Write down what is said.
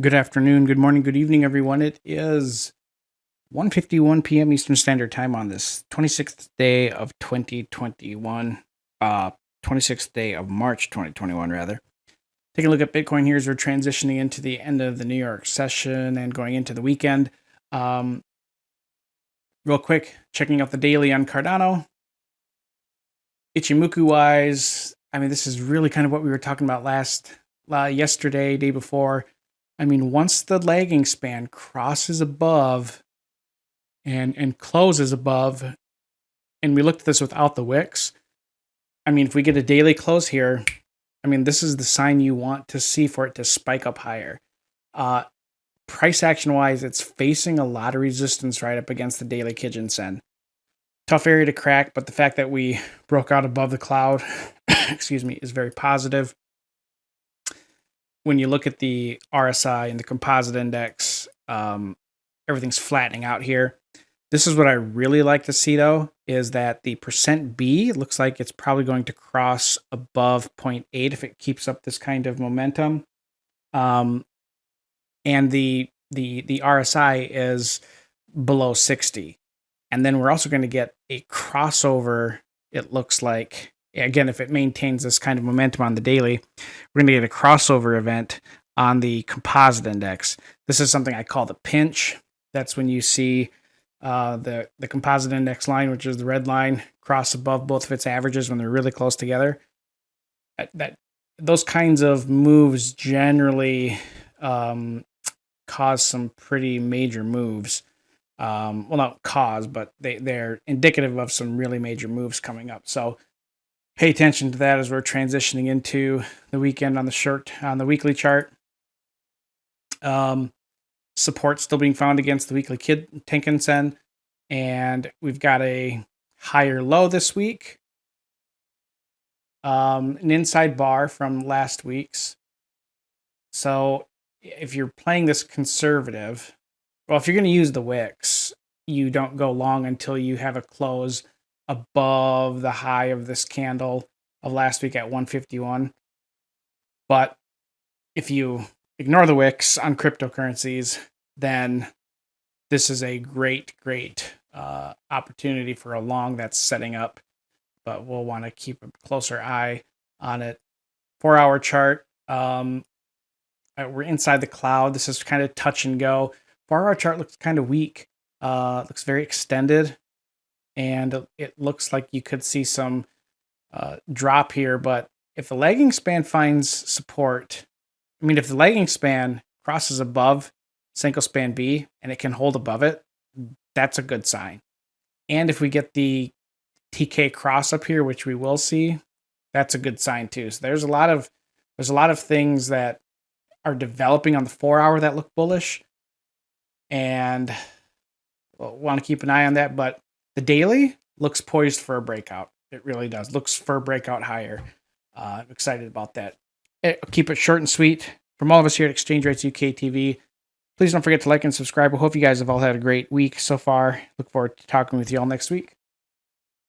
Good afternoon, good morning, good evening, everyone. It is 1:51 p.m. Eastern Standard Time on this 26th day of 2021, 26th day of March 2021, rather. Taking a look at Bitcoin here as we're transitioning into the end of the New York session and going into the weekend. Um, Real quick, checking out the daily on Cardano. Ichimoku wise, this is really kind of what we were talking about yesterday, day before. Once the lagging span crosses above and closes above, and we looked at this without the wicks. If we get a daily close here, this is the sign you want to see for it to spike up higher. Price action wise, it's facing a lot of resistance right up against the daily Kijun Sen. Tough area to crack, but the fact that we broke out above the cloud, is very positive. When you look at the RSI and the Composite Index, everything's flattening out here. This is what I really like to see, though, is that the %B looks like it's probably going to cross above 0.8 if it keeps up this kind of momentum. And the RSI is below 60. And then we're also going to get a crossover, it looks like. Again, if it maintains this kind of momentum on the daily, we're going to get a crossover event on the Composite Index. This is something I call the pinch. That's when you see the Composite Index line, which is the red line, cross above both of its averages when they're really close together. Those kinds of moves generally cause some pretty major moves. Well, not cause, but they're indicative of some really major moves coming up. So pay attention to that as we're transitioning into the weekend on the weekly chart. Support still being found against the weekly Tenkan Sen, and we've got a higher low this week. An inside bar from last week's. So if you're playing this conservative, well, if you're going to use the wicks, you don't go long until you have a close above the high of this candle of last week at 151. But if you ignore the wicks on cryptocurrencies, then this is a great opportunity for a long that's setting up. But we'll want to keep a closer eye on it. 4-hour chart. We're inside the cloud. This is kind of touch and go. 4-hour chart looks kind of weak. Looks very extended. And it looks like you could see some drop here. But if the lagging span finds support, if the lagging span crosses above Senko span B and it can hold above it, that's a good sign. And if we get the TK cross up here, which we will see, that's a good sign too. So there's a lot of things that are developing on the 4-hour that look bullish, and we'll want to keep an eye on that. But the daily looks poised for a breakout. It really does. Looks for a breakout higher. I'm excited about that. Keep it short and sweet. From all of us here at Exchange Rates UK TV, please don't forget to like and subscribe. I hope you guys have all had a great week so far. Look forward to talking with you all next week.